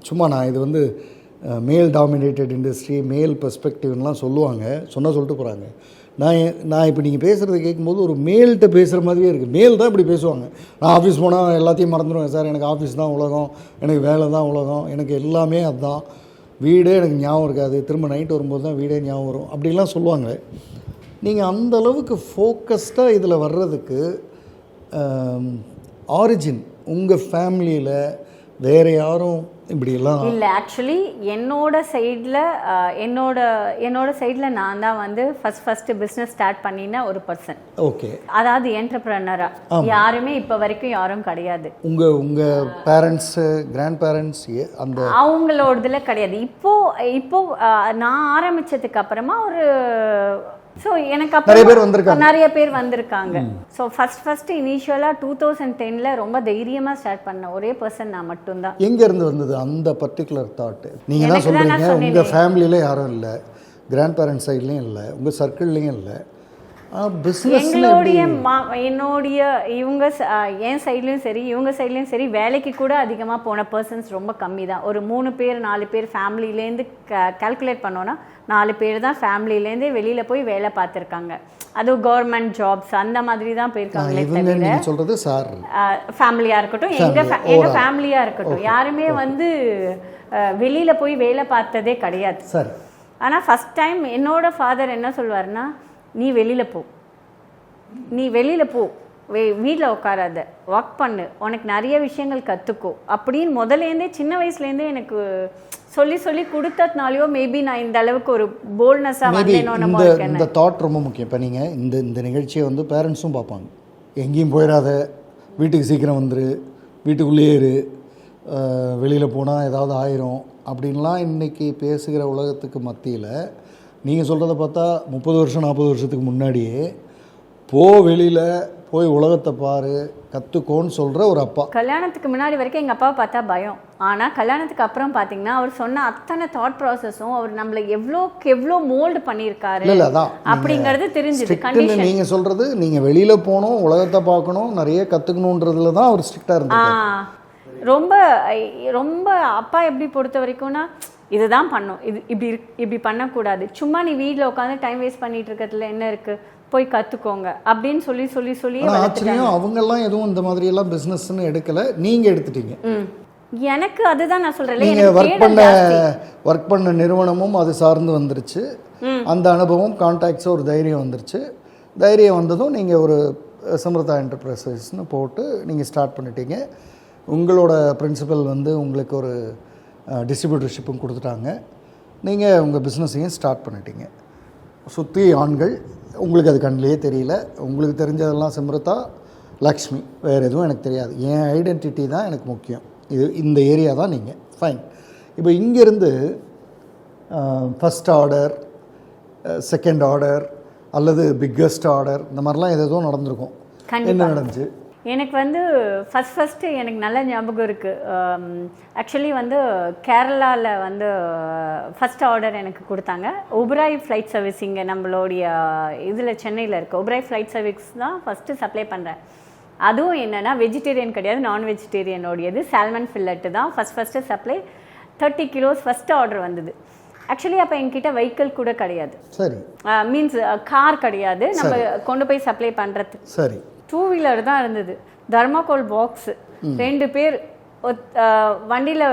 D: சும்மா நான் இது வந்து மேல் டாமினேட்டட் இண்டஸ்ட்ரி, மேல் பெர்ஸ்பெக்டிவ்லாம் சொல்லுவாங்க, சொல்லிட்டு போகிறாங்க. நான் இப்போ நீங்கள் பேசுகிறது கேட்கும்போது ஒரு மேல்கிட்ட பேசுகிற மாதிரியே இருக்குது. மேல் தான் இப்படி பேசுவாங்க. நான் ஆஃபீஸ் போனால் எல்லாத்தையும் மறந்துடுவேன் சார், எனக்கு ஆஃபீஸ் தான் உலகம், எனக்கு வேலை தான் உலகம், எனக்கு எல்லாமே அதுதான், வீடே எனக்கு ஞாபகம் இருக்காது, திரும்ப நைட்டு வரும்போது தான் வீடே ஞாபகம் வரும், அப்படிலாம் சொல்லுவாங்க. நீங்கள் அந்த அளவுக்கு ஃபோக்கஸ்டாக இதில் வர்றதுக்கு ஆரிஜின் உங்கள் ஃபேமிலியில் வேறு யாரும் இப்படியெல்லாம்
E: இல்லை. ஆக்சுவலி என்னோட சைடில் நான் தான் வந்து ஃபஸ்ட்டு பிஸ்னஸ் ஸ்டார்ட் பண்ணின ஒரு பர்சன்.
D: ஓகே.
E: அதாவது என்டர்பிரனராக யாருமே இப்போ வரைக்கும் யாரும் கிடையாது.
D: உங்கள் பேரண்ட்ஸு, கிராண்ட் பேரண்ட்ஸ் அந்த
E: அவங்களோடதுல கிடையாது. இப்போ நான் ஆரம்பித்ததுக்கு அப்புறமா ஒரு எனக்கு நிறைய பேர் வந்திருக்காங்க. ஸோ ஃபர்ஸ்ட் இனிஷியலாக 2010 ரொம்ப தைரியமாக ஸ்டார்ட் பண்ண ஒரே பர்சன் நான் மட்டும்தான்.
D: எங்கேருந்து வந்தது அந்த பர்டிகுலர் தாட்டு? நீங்கள் தான் சொல்கிறீங்க உங்கள் ஃபேமிலியில் யாரும் இல்லை, கிராண்ட் பேரண்ட்ஸ் சைட்லேயும் இல்லை, உங்கள் சர்க்கிள்லேயும் இல்லை.
E: என்னுடைய இவங்க என் சைட்லேயும் சரி இவங்க சைட்லேயும் சரி வேலைக்கு கூட அதிகமாக போன பர்சன்ஸ் ரொம்ப கம்மி தான். ஒரு 3 பேர் 4 பேர் ஃபேமிலியிலேருந்து கால்குலேட் பண்ணோன்னா 4 பேர் தான் ஃபேமிலியிலேருந்தே வெளியில் போய் வேலை பார்த்துருக்காங்க. அதுவும் கவர்மெண்ட் ஜாப்ஸ் அந்த மாதிரி தான் போயிருக்காங்களே தவிர
D: சொல்கிறது சார்
E: ஃபேமிலியாக இருக்கட்டும், எங்கள் ஃபேமிலியாக இருக்கட்டும், யாருமே வந்து வெளியில் போய் வேலை பார்த்ததே கிடையாது.
D: சார்
E: ஆனால் ஃபஸ்ட் டைம் என்னோட ஃபாதர் என்ன சொல்வார்னா, நீ வெளியில் போ, வீட்டில் உட்காராத, ஒர்க் பண்ணு, உனக்கு நிறைய விஷயங்கள் கற்றுக்கோ அப்படின்னு முதலேருந்தே சின்ன வயசுலேருந்தே எனக்கு சொல்லி கொடுத்ததுனாலையோ மேபி நான் இந்த அளவுக்கு ஒரு போல்ட்னஸாக வந்தேனோ.
D: இந்த தாட் ரொம்ப முக்கியம். இப்போ நீங்கள் இந்த நிகழ்ச்சியை வந்து பேரண்ட்ஸும் பார்ப்பாங்க. எங்கேயும் போயிடாத, வீட்டுக்கு சீக்கிரம் வந்துரு, வீட்டுக்குள்ளேயே இரு, வெளியில் போனால் ஏதாவது ஆயிரும் அப்படின்லாம் இன்றைக்கி பேசுகிற உலகத்துக்கு மத்தியில் நீங்கள் சொல்கிறத பார்த்தா 30 வருஷம் 40 வருஷத்துக்கு முன்னாடியே வெளியில் போய் உலகத்தை பாரு, கற்றுக்கோன்னு சொல்கிற ஒரு அப்பா.
E: கல்யாணத்துக்கு முன்னாடி வரைக்கும் எங்கள் அப்பாவை பார்த்தா பயம். ஆனால் கல்யாணத்துக்கு அப்புறம் பார்த்தீங்கன்னா அவர் சொன்ன அத்தனை தாட் ப்ராசஸும் அவர் நம்மளை எவ்வளோ மோல்டு பண்ணியிருக்காரு
D: இல்லை அதான்
E: அப்படிங்கிறது தெரிஞ்சுது.
D: நீங்கள் சொல்கிறது நீங்கள் வெளியில் போகணும், உலகத்தை பார்க்கணும், நிறைய கற்றுக்கணுன்றதுல தான் அவர் ஸ்ட்ரிக்டாக இருந்தார்.
E: ரொம்ப அப்பா எப்படி பொறுத்த வரைக்கும்னா இதுதான் பண்ணும், இப்படி பண்ணக்கூடாது, சும்மா நீ வீட்டில் உட்காந்து டைம் வேஸ்ட் பண்ணிட்டு இருக்கிறதுல என்ன இருக்குது, போய் கற்றுக்கோங்க அப்படின்னு சொல்லி
D: ஆச்சரியம். அவங்கெல்லாம் எதுவும் இந்த மாதிரியெல்லாம் பிஸ்னஸ்ன்னு எடுக்கலை, நீங்கள் எடுத்துட்டீங்க.
E: எனக்கு அதுதான் நான் சொல்கிறேன்.
D: நீங்கள் ஒர்க் பண்ண நிறுவனமும் அது சார்ந்து வந்துருச்சு, அந்த அனுபவம், கான்டாக்ட்ஸும் ஒரு தைரியம் வந்துருச்சு. தைரியம் வந்ததும் நீங்கள் ஒரு சம்ருதா என்டர்பிரைசஸ்ன்னு போட்டு நீங்கள் ஸ்டார்ட் பண்ணிட்டீங்க. உங்களோட பிரின்சிபல் வந்து உங்களுக்கு ஒரு டிஸ்ட்ரிபியூட்டர்ஷிப்பும் கொடுத்துட்டாங்க. நீங்கள் உங்கள் பிஸ்னஸையும் ஸ்டார்ட் பண்ணிட்டீங்க. சுற்றி ஆண்கள், உங்களுக்கு அது கண்ணிலே தெரியல. உங்களுக்கு தெரிஞ்சதெல்லாம் சம்ருதா, லக்ஷ்மி, வேறு எதுவும் எனக்கு தெரியாது. என் ஐடென்டிட்டி தான் எனக்கு முக்கியம். இந்த ஏரியா தான் நீங்கள். ஃபைன். இப்போ இங்கேருந்து ஃபஸ்ட் ஆர்டர், செகண்ட் ஆர்டர் அல்லது பிக்கஸ்ட் ஆர்டர் இந்த மாதிரிலாம் எதுவும் நடந்திருக்கும். என்ன நடந்துச்சு?
E: எனக்கு வந்து ஃபஸ்ட்டு எனக்கு நல்ல ஞாபகம் இருக்குது. ஆக்சுவலி வந்து கேரளாவில் வந்து ஃபஸ்ட் ஆர்டர் எனக்கு கொடுத்தாங்க. ஒபராய் ஃப்ளைட் சர்வீஸ் இங்கே நம்மளுடைய இதில் சென்னையில் இருக்குது. ஒபராய் ஃப்ளைட் சர்வீஸ் தான் ஃபஸ்ட்டு சப்ளை பண்ணுறேன். அதுவும் என்னென்னா வெஜிடேரியன் கிடையாது, நான் வெஜிடேரியனோடையது. சால்மன் ஃபில்லட்டு தான் first supply. 30 kilos first order வந்தது. ஆக்சுவலி அப்போ என்கிட்ட வெஹிக்கிள் கூட கிடையாது.
D: சரி,
E: மீன்ஸ் கார் கிடையாது நம்ம கொண்டு போய் சப்ளை பண்ணுறதுக்கு.
D: சரி,
E: 2 வீலர் தான் இருந்தது. தர்மாகோல் பாக்ஸு 2 பேர் வண்டியில்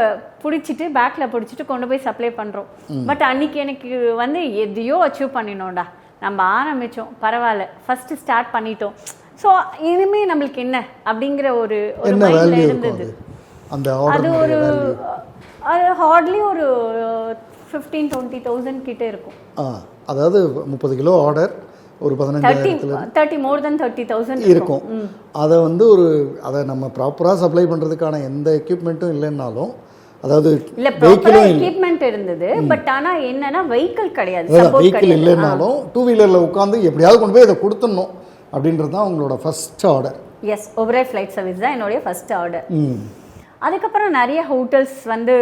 E: பிடிச்சிட்டு பேக்கில் பிடிச்சிட்டு கொண்டு போய் சப்ளை பண்ணுறோம். பட் அன்றைக்கி எனக்கு வந்து எதையோ அச்சீவ் பண்ணினோம்டா, நம்ம ஆரம்பித்தோம், பரவாயில்ல, ஃபஸ்ட்டு ஸ்டார்ட் பண்ணிட்டோம், ஸோ இனிமேல் நம்மளுக்கு என்ன அப்படிங்கிற ஒரு மைண்டில் இருந்தது. அது அது ஹார்ட்லி ஒரு 15-20,000 கிட்டே இருக்கும்.
D: அதாவது 30 கிலோ ஆர்டர் ஒரு
E: 15,000 more than 30,000
D: இருக்கும். அதை வந்து அதை நம்ம ப்ராப்பராக சப்ளை பண்ணுறதுக்கான எந்த எக்யூப்மெண்ட்டும் இல்லைன்னாலும், அதாவது
E: எக்யூப்மெண்ட் இருந்தது, பட் ஆனால் என்னன்னா வெஹிக்கிள் கிடையாது.
D: வெஹிக்கிள் இல்லைன்னாலும் 2 வீலரில் உட்காந்து எப்படியாவது கொண்டு போய் இதை கொடுத்துடணும் அப்படின்றது தான் உங்களோட first order.
E: Yes, Oberoi flight service தான் என்னுடைய ஃபர்ஸ்ட் ஆர்டர். அதுக்கப்புறம் நிறைய ஹோட்டல்ஸ் வந்து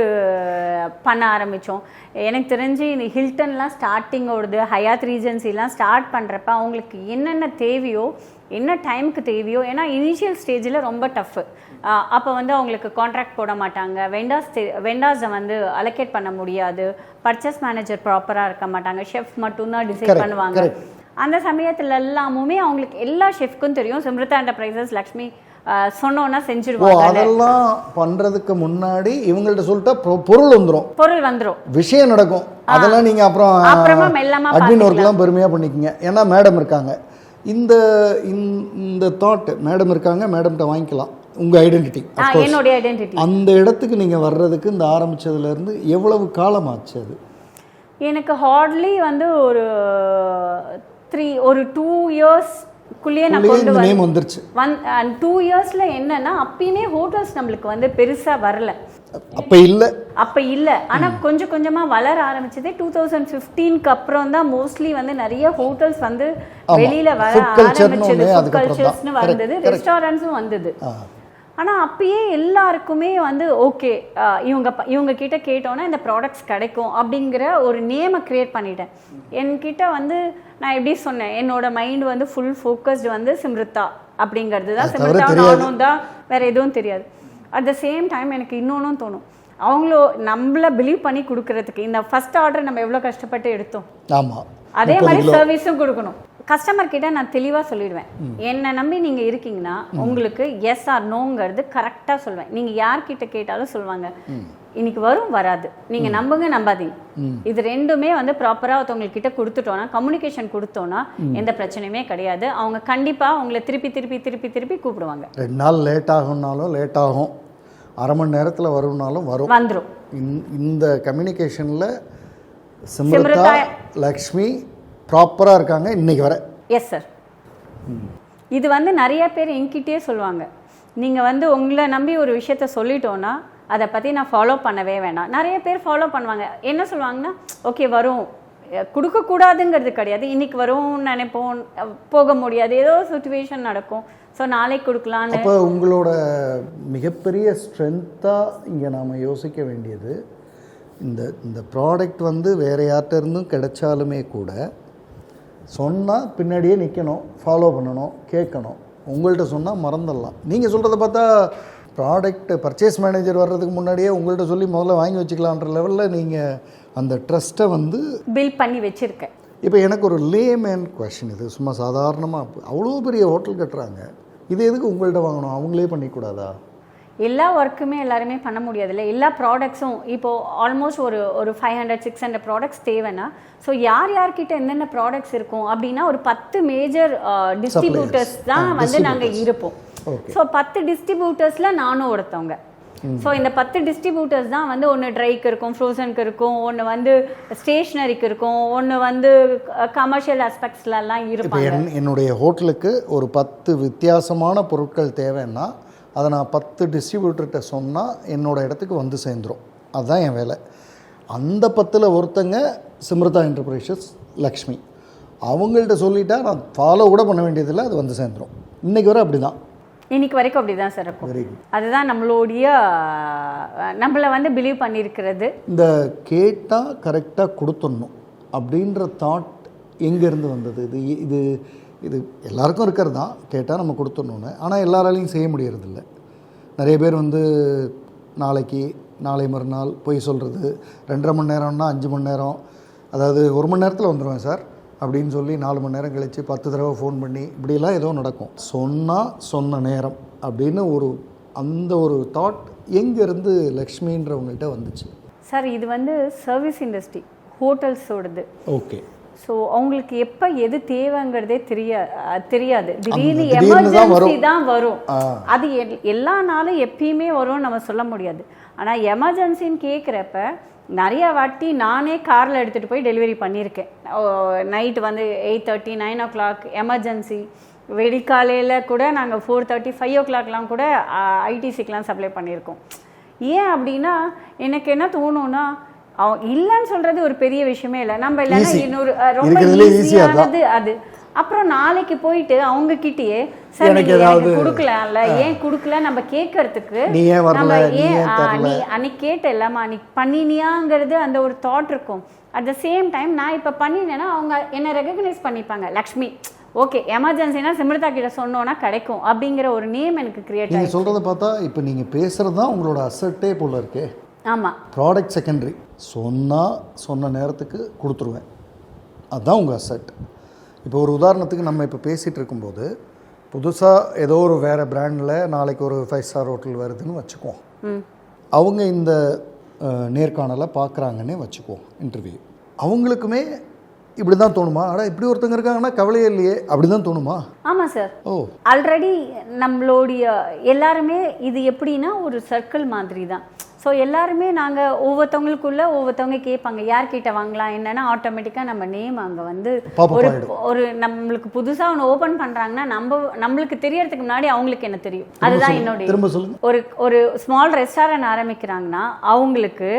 E: பண்ண ஆரம்பித்தோம். எனக்கு தெரிஞ்சு இந்த ஹில்டன்லாம் ஸ்டார்டிங் ஓடுது, ஹயாத் ரீஜன்சிலாம் ஸ்டார்ட் பண்ணுறப்ப அவங்களுக்கு என்னென்ன தேவையோ, என்ன டைமுக்கு தேவையோ, ஏன்னா இனிஷியல் ஸ்டேஜில் ரொம்ப டஃப்பு. அப்போ வந்து அவங்களுக்கு கான்ட்ராக்ட் போட மாட்டாங்க, வெண்டார்ஸை வந்து அலோகேட் பண்ண முடியாது, பர்ச்சேஸ் மேனேஜர் ப்ராப்பராக இருக்க மாட்டாங்க, ஷெஃப் மட்டும்தான் டிசைட் பண்ணுவாங்க. அந்த சமயத்தில் எல்லாமுமே அவங்களுக்கு எல்லா ஷெஃப்க்கும் தெரியும் சிம்ருதா என்டர்பிரைசஸ் லக்ஷ்மி சொன்னோன்னா செஞ்சிருவாங்க.
D: அதெல்லாம் பண்றதுக்கு முன்னாடி இவங்கள்ட்ட சொல்லிட்டா பொருள் வந்துரும், விஷயம் நடக்கும். அதெல்லாம் நீங்க அப்புறமா மெல்லமா அட்மின் ஒர்க்லாம் பெருமையா பண்ணிக்கங்க. ஏன்னா மேடம் இருக்காங்க, இந்த தாட் மேடம் இருக்காங்க, மேடம்கிட்ட வாங்கிக்கலாம் உங்க ஐடென்டிட்டி,
E: என்னோட ஐடென்டிட்டி.
D: அந்த இடத்துக்கு நீங்க வர்றதுக்கு இந்த ஆரம்பிச்சதுல இருந்து எவ்வளவு காலம் ஆச்சு? அது
E: எனக்கு ஹார்ட்லி வந்து ஒரு 2 years குள்ளேயே நான் கொண்டு
D: வந்துருச்சு.
E: 2 yearsல என்னன்னா அப்பயுமே ஹோட்டல்ஸ் நம்மளுக்கு வந்து பெருசா வரல, அப்ப இல்ல. ஆனா கொஞ்சம் கொஞ்சமா வளர ஆரம்பிச்சதே 2015க்கு அப்புறம் தான் மோஸ்ட்லி வந்து நிறைய ஹோட்டல்ஸ் வந்து வெளியில வர ஆரம்பிச்சது. ஃபுட் கல்ச்சர்ஸ்னு வந்தது, ரெஸ்டாரண்ட்ஸும் வந்தது. ஆனா அப்பயே எல்லாருக்குமே வந்து ஓகே இவங்க கிட்ட கேட்டோன்னா இந்த ப்ராடக்ட்ஸ் கிடைக்கும் அப்படிங்கிற ஒரு நேமை கிரியேட் பண்ணிட்டேன். என்கிட்ட வந்து நான் எப்படி சொன்னேன், என்னோட மைண்ட் வந்து ஃபுல் ஃபோக்கஸ்டு வந்து சிம்ருதா அப்படிங்கிறது தான். சிம்ருதா நானும் தான், வேற எதுவும் தெரியாது. அட் த சேம் டைம் எனக்கு இன்னொன்னும் தோணும், அவங்களோ நம்மள பிலீவ் பண்ணி கொடுக்கறதுக்கு இந்த ஃபர்ஸ்ட் ஆர்டர் நம்ம எவ்வளோ கஷ்டப்பட்டு எடுத்தோம், அதே மாதிரி சர்வீஸும் கொடுக்கணும். கஸ்டமர் கிட்ட நான் தெளிவாக சொல்லிடுவேன், என்னை நம்பி நீங்கள் இருக்கீங்கன்னா உங்களுக்கு எஸ் ஆர் நோங்கிறது கரெக்டாக சொல்லுவேன். நீங்கள் யார்கிட்ட கேட்டாலும் சொல்லுவாங்க இன்னைக்கு வரும் வராது, நீங்கள் நம்புங்க நம்பாதீங்க. இது ரெண்டுமே வந்து ப்ராப்பராக ஒருத்தவங்கக்கிட்ட கொடுத்துட்டோன்னா, கம்யூனிகேஷன் கொடுத்தோன்னா எந்த பிரச்சனையுமே கிடையாது. அவங்க கண்டிப்பாக உங்களை திருப்பி திருப்பி திருப்பி திருப்பி கூப்பிடுவாங்க.
D: 2 நாள் லேட் ஆகும்னாலும் லேட் ஆகும், அரை மணி நேரத்தில் வரும்னாலும் வந்துடும். இந்த கம்யூனிகேஷனில் சிம்ருதா லக்ஷ்மி ப்ராப்பராக இருக்காங்க இன்னைக்கு வர.
E: Yes sir. இது வந்து நிறைய பேர் என்கிட்டே சொல்லுவாங்க, நீங்கள் வந்து உங்களை நம்பி ஒரு விஷயத்த சொல்லிட்டோன்னா அதை பற்றி நான் ஃபாலோ பண்ணவே வேண்டாம். நிறைய பேர் ஃபாலோ பண்ணுவாங்க. என்ன சொல்லுவாங்கன்னா ஓகே வரும், கொடுக்கக்கூடாதுங்கிறது கிடையாது, இன்னைக்கு வரும்னு நினைப்போம், போக முடியாது, ஏதோ சுச்சுவேஷன் நடக்கும், ஸோ நாளைக்கு கொடுக்கலான்னு.
D: அப்போ உங்களோட மிகப்பெரிய ஸ்ட்ரென்த்தாக இங்கே நாம் யோசிக்க வேண்டியது, இந்த ப்ராடக்ட் வந்து வேறு யார்கிட்ட இருந்தும் கிடைச்சாலுமே கூட சொன்னால் பின்னாடியே நிற்கணும், ஃபாலோ பண்ணணும், கேட்கணும். உங்கள்கிட்ட சொன்னால் மறந்துடலாம். நீங்கள் சொல்கிறத பார்த்தா ப்ராடக்ட் பர்ச்சேஸ் மேனேஜர் வர்றதுக்கு முன்னாடியே உங்கள்கிட்ட சொல்லி முதல்ல வாங்கி வச்சுக்கலான்ற லெவலில் நீங்கள் அந்த ட்ரஸ்ட்டை வந்து
E: பில்ட் பண்ணி வச்சுருக்கேன்.
D: இப்போ எனக்கு ஒரு லேமேன் கொஷின், இது சும்மா சாதாரணமாக அவ்வளோ பெரிய ஹோட்டல் கட்டுறாங்க, இது எதுக்கு உங்கள்கிட்ட வாங்கணும், அவங்களே பண்ணிக்கூடாதா?
E: எல்லா ஒர்க்குமே எல்லாருமே பண்ண முடியாதுல்ல. எல்லா ப்ராடக்ட்ஸும் இப்போது ஆல்மோஸ்ட் ஒரு 500-600 ப்ராடக்ட்ஸ் தேவைன்னா, ஸோ யார்கிட்ட என்னென்ன ப்ராடக்ட்ஸ் இருக்கும் அப்படின்னா ஒரு 10 மேஜர் டிஸ்ட்ரிபியூட்டர்ஸ் தான் வந்து நாங்கள் இருப்போம். ஸோ 10 டிஸ்ட்ரிபியூட்டர்ஸில் நானும் ஒருத்தவங்க. ஸோ இந்த 10 டிஸ்ட்ரிபியூட்டர்ஸ் தான் வந்து ஒன்று ட்ரைக்கு இருக்கும், ஃப்ரோசனுக்கு இருக்கும், ஒன்று வந்து ஸ்டேஷ்னரிக்கு இருக்கும், ஒன்று வந்து கமர்ஷியல் ஆஸ்பெக்ட்ஸ்லாம் இருப்பாங்க.
D: என்னுடைய ஹோட்டலுக்கு ஒரு 10 வித்தியாசமான பொருட்கள் தேவைன்னா அதை நான் 10 டிஸ்ட்ரிபியூட்டர்கிட்ட சொன்னால் என்னோடய இடத்துக்கு வந்து சேர்ந்துடும். அதுதான் என் வேலை. அந்த 10ல் ஒருத்தங்க சிம்ருதா என்டர்பிரைசஸ் லக்ஷ்மி, அவங்கள்ட்ட சொல்லிட்டா நான் ஃபாலோ கூட பண்ண வேண்டியதில்லை, அது வந்து சேர்ந்துடும். இன்றைக்கி வரை அப்படி தான்,
E: இன்னைக்கு வரைக்கும் அப்படி தான் சார் இருக்கும். அதுதான் நம்மளை வந்து பிலீவ் பண்ணியிருக்கிறது.
D: இந்த கேட்டால் கரெக்டாக கொடுத்துடணும் அப்படின்ற தாட் எங்கேருந்து வந்தது? இது இது எல்லாருக்கும் இருக்கிறது தான், கேட்டால் நம்ம கொடுத்துடணுன்னு. ஆனால் எல்லாராலையும் செய்ய முடியறதில்ல. நிறைய பேர் வந்து நாளை மறுநாள் போய் சொல்கிறது, 2.5 மணி நேரம்னா 5 மணி நேரம், அதாவது 1 மணி நேரத்தில் வந்துடுவேன் சார் அப்படின்னு சொல்லி 4 மணி நேரம் கழித்து 10 தடவை ஃபோன் பண்ணி இப்படிலாம் ஏதோ நடக்கும். சொன்ன நேரம் அப்படின்னு அந்த ஒரு தாட் எங்கேருந்து லக்ஷ்மின்றவங்கள்ட்ட வந்துச்சு?
E: சார் இது வந்து சர்வீஸ் இண்டஸ்ட்ரி, ஹோட்டல்ஸோடது.
D: ஓகே.
E: ஸோ அவங்களுக்கு எப்போ எது தேவைங்கிறதே தெரியாது. திடீர்னு எமர்ஜென்சி தான் வரும். அது எல்லா நாளும் எப்பயுமே வரும்னு நம்ம சொல்ல முடியாது. ஆனால் எமர்ஜென்சின்னு கேட்குறப்ப நிறைய வாட்டி நானே காரில் எடுத்துகிட்டு போய் டெலிவரி பண்ணியிருக்கேன். நைட்டு வந்து 8:30 9 o'clock எமர்ஜென்சி. வெடிக்காலையில் கூட நாங்கள் 4:30 5 o'clockலாம் கூட ஐடிசிக்கெலாம் சப்ளை பண்ணியிருக்கோம். ஏன் அப்படின்னா எனக்கு என்ன தோணும்னா, இல்லைன்னு சொல்கிறது ஒரு பெரிய விஷயமே இல்லை. நம்ம இல்லைன்னா இன்னொரு ரொம்ப ஈஸியானது அது. அப்புறம் நாளைக்கு போயிட்டு அவங்க கிட்டயே சார் எனக்கு கொடுக்கலாம்ல, ஏன் கொடுக்கல நம்ம கேட்கறதுக்கு, நம்ம ஏன் நீ அன்னைக்கு கேட்ட இல்லாம அன்னைக்கு பண்ணினியாங்கிறது அந்த ஒரு தாட் இருக்கும். அட் த சேம் டைம் நான் இப்போ பண்ணினேன்னா அவங்க என்னை ரெகக்னைஸ் பண்ணிப்பாங்க, லக்ஷ்மி ஓகே எமர்ஜென்சினா சிம்ரதா கிட்ட சொன்னோன்னா கிடைக்கும் அப்படிங்கிற ஒரு நேம் எனக்கு கிரியேட் ஆகி. நீங்கள் சொல்கிறத பார்த்தா இப்போ நீங்கள் பேசுகிறது தான் உங்களோட அசட்டே போல இருக்கே. ஆமாம், ப்ராடக்ட் செகண்டரி, சொன்ன நேரத்துக்கு கொடுத்துருவேன், அதுதான் உங்கள் அசட். இப்போ ஒரு உதாரணத்துக்கு நம்ம இப்போ பேசிகிட்டு இருக்கும்போது புதுசாக ஏதோ ஒரு வேறு பிராண்டில் நாளைக்கு ஒரு 5 ஸ்டார் ஹோட்டல் வருதுன்னு வச்சுக்குவோம். அவங்க இந்த நேர்காணலை பார்க்குறாங்கன்னே வச்சுக்குவோம், இன்டர்வியூ. அவங்களுக்குமே இப்படி தான் தோணுமா? ஆனால் இப்படி ஒருத்தங்க இருக்காங்கன்னா கவலையே இல்லையே, அப்படி தான் தோணுமா? ஆமாம் சார். ஆல்ரெடி நம்மளுடைய எல்லாருமே இது எப்படின்னா ஒரு சர்க்கிள் மாதிரி தான். ஸோ எல்லாருமே நாங்கள் ஒவ்வொருத்தவங்க கேட்பாங்க யார்கிட்ட வாங்கலாம் என்னன்னா ஆட்டோமேட்டிக்காக நம்ம நேம் அங்கே வந்து ஒரு நம்மளுக்கு புதுசாக ஒன்று ஓப்பன் பண்ணுறாங்கன்னா நம்மளுக்கு தெரியறதுக்கு முன்னாடி அவங்களுக்கு என்ன தெரியும். அதுதான் என்னுடைய ஒரு ஸ்மால் ரெஸ்டாரண்ட் ஆரம்பிக்கிறாங்கன்னா அவங்களுக்கு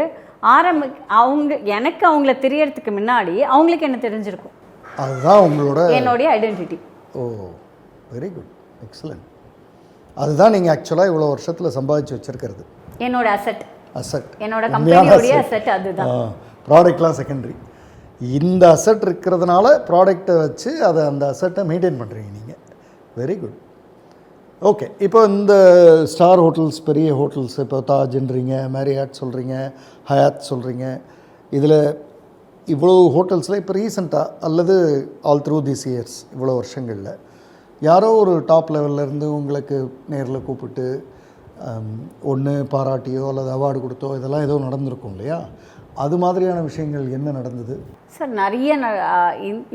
E: எனக்கு அவங்கள தெரியறதுக்கு முன்னாடி அவங்களுக்கு என்ன தெரிஞ்சிருக்கும். அதுதான் உங்களோட என்னுடைய ஐடென்டிட்டி. ஓ வெரி குட், எக்ஸலென்ட். அதுதான் நீங்கள் ஆக்சுவலாக இவ்வளோ வருஷத்தில் சம்பாதிச்சு வச்சிருக்கிறது. என்னோட அசெட் என்னோட கம்பெனியோட அசெட் அதுதான். ப்ராடக்ட்லாம் செகண்டரி. இந்த அசெட் இருக்கிறதுனால ப்ராடக்ட்டை வச்சு அதை அந்த அசெட்டை மெயின்டைன் பண்ணுறீங்க நீங்கள். Very good. ஓகே, இப்போ இந்த ஸ்டார் ஹோட்டல்ஸ், பெரிய ஹோட்டல்ஸ், இப்போ தாஜ்ன்றீங்க, மேரியாட் சொல்கிறீங்க, ஹயாத் சொல்கிறீங்க, இதில் இவ்வளோ ஹோட்டல்ஸில் இப்போ ரீசெண்டாக அல்லது ஆல் த்ரூ திஸ் இயர்ஸ் இவ்வளோ வருஷங்களில் யாரோ ஒரு டாப் லெவல்லேருந்து உங்களுக்கு நேரில் கூப்பிட்டு ஒன்று பாராட்டியோ அல்லது அவார்டு கொடுத்தோ இதெல்லாம் ஏதோ நடந்திருக்கும் இல்லையா? அது மாதிரியான விஷயங்கள் என்ன நடந்தது சார்? நிறைய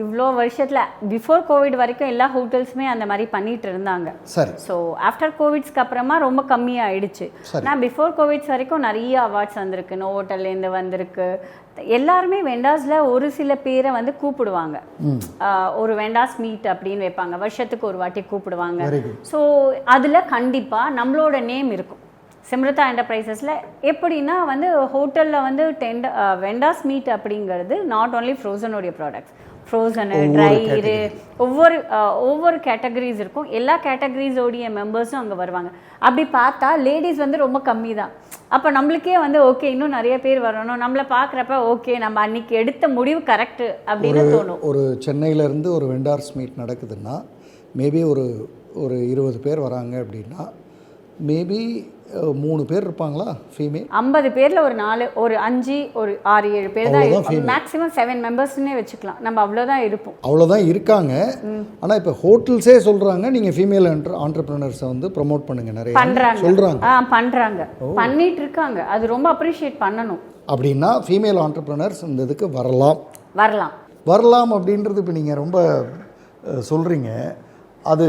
E: இவ்வளோ வருஷத்தில் பிஃபோர் கோவிட் வரைக்கும் எல்லா ஹோட்டல்ஸுமே அந்த மாதிரி பண்ணிட்டு இருந்தாங்க. சரி. ஸோ ஆஃப்டர் கோவிட்ஸ்க்கு அப்புறமா ரொம்ப கம்மியாகிடுச்சு. நான் பிஃபோர் கோவிட்ஸ் வரைக்கும் நிறைய அவார்ட்ஸ் வந்திருக்கு, நோவோட்டல்லேருந்து வந்திருக்கு. எல்லாருமே வெண்டாஸில் ஒரு சில பேரை வந்து கூப்பிடுவாங்க, ஒரு வெண்டாஸ் மீட் அப்படின்னு வைப்பாங்க, வருஷத்துக்கு ஒரு வாட்டி கூப்பிடுவாங்க. ஸோ அதில் கண்டிப்பாக நம்மளோட நேம் இருக்கும். சிம்ரதா என்டர்பிரைசஸில் எப்படின்னா வந்து ஹோட்டலில் வந்து வெண்டாஸ் மீட் அப்படிங்கிறது நாட் ஓன்லி ஃப்ரோசனுடைய ப்ராடக்ட்ஸ், ஃப்ரோசனு, ட்ரைரு, ஒவ்வொரு கேட்டகரிஸ் இருக்கும். எல்லா கேட்டகரிஸோடைய மெம்பர்ஸும் அங்கே வருவாங்க. அப்படி பார்த்தா லேடிஸ் வந்து ரொம்ப கம்மி தான். அப்போ நம்மளுக்கே வந்து ஓகே இன்னும் நிறைய பேர் வரணும், நம்மளை பார்க்குறப்ப ஓகே நம்ம அன்னைக்கு எடுத்த முடிவு கரெக்டு அப்படின்னு தோணும். ஒரு சென்னையிலேருந்து ஒரு வெண்டார்ஸ் மீட் நடக்குதுன்னா மேபி ஒரு 20 பேர் வராங்க அப்படின்னா மேபி 3 பேர் இருப்பாங்களா ஃபீமேல்? 50 பேரில் ஒரு 4, ஒரு 5, ஒரு 6, 7 பேர் தான் இருக்கும். மேக்ஸிமம் 7 மெம்பர்ஸ்னே வச்சுக்கலாம். நம்ம அவ்வளோதான் இருப்போம். அவ்வளோதான் இருக்காங்க. ஆனால் இப்போ ஹோட்டல்ஸே சொல்கிறாங்க நீங்கள் ஃபீமேல் ஆண்டர்பிரினர்ஸை வந்து ப்ரொமோட் பண்ணுங்க, நிறைய பண்ணுறாங்க, பண்ணிட்டு இருக்காங்க. அது ரொம்ப அப்ரிஷியேட் பண்ணணும். அப்படின்னா ஃபீமேல் ஆண்டர்பிரினர்ஸ் இந்த இதுக்கு வரலாம் அப்படின்றது இப்போ நீங்கள் ரொம்ப சொல்கிறீங்க. அது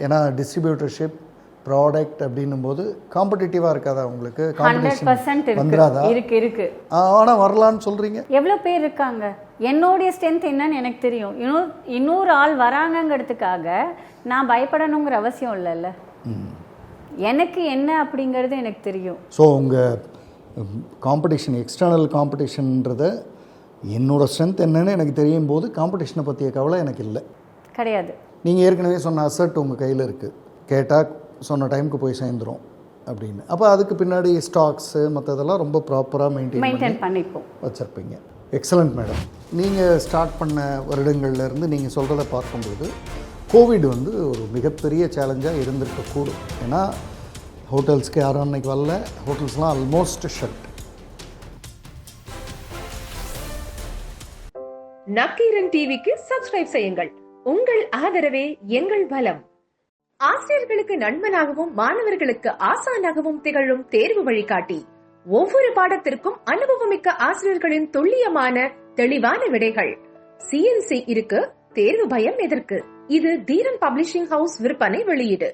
E: ஏன்னா டிஸ்ட்ரிபியூட்டர்ஷிப் ப்ராடக்ட் அப்படின்னும் போது காம்படிட்டிவாக இருக்காதா உங்களுக்கு? 100% வந்துடாதா? இருக்கு. ஆனால் வரலான்னு சொல்கிறீங்க. எவ்வளோ பேர் இருக்காங்க? என்னுடைய ஸ்ட்ரென்த் என்னன்னு எனக்கு தெரியும். இன்னொரு ஆள் வராங்கங்கிறதுக்காக நான் பயப்படணுங்கிற அவசியம் இல்லைல்ல. எனக்கு என்ன அப்படிங்கிறது எனக்கு தெரியும். ஸோ உங்கள் காம்படிஷன், எக்ஸ்டர்னல் காம்படிஷன்ன்றத என்னோட ஸ்ட்ரென்த் என்னன்னு எனக்கு தெரியும் போது காம்படிஷனை பற்றிய கவலை எனக்கு இல்லை, கிடையாது. நீங்கள் ஏற்கனவே சொன்ன அசட் உங்கள் கையில் இருக்குது, கேட்டால் சொன்ன டைமுக்கு போய் சேர்ந்துடும் அப்படின்னு. அப்போ அதுக்கு பின்னாடி ஸ்டாக்ஸு மற்றதெல்லாம் ரொம்ப ப்ராப்பராக மெயின்டைன் பண்ணிப்போம் வச்சுருப்பீங்க. Excellent madam. நீங்கள் ஸ்டார்ட் பண்ண வருடங்கள்லேருந்து நீங்கள் சொல்கிறத பார்க்கும்போது கோவிட் வந்து ஒரு மிகப்பெரிய சேலஞ்சாக இருந்திருக்கக்கூடும். ஏன்னா ஹோட்டல்ஸ்க்கு யாரும் அன்றைக்கி வரல, ஹோட்டல்ஸ்லாம் ஆல்மோஸ்ட் ஷட்.
F: நக்கீரன் டிவிக்கு சப்ஸ்கிரைப் செய்யுங்கள். உங்கள் ஆதரவே எங்கள் பலம். ஆசிரியர்களுக்கு நண்பனாகவும் மாணவர்களுக்கு ஆசானாகவும் திகழும் தேர்வு வழிகாட்டி. ஒவ்வொரு பாடத்திற்கும் அனுபவமிக்க ஆசிரியர்களின் துல்லியமான தெளிவான விடைகள். CNC இருக்கு, தேர்வு பயம் எதற்கு? இது தீரன் பப்ளிஷிங் ஹவுஸ் விற்பனை வெளியீடு.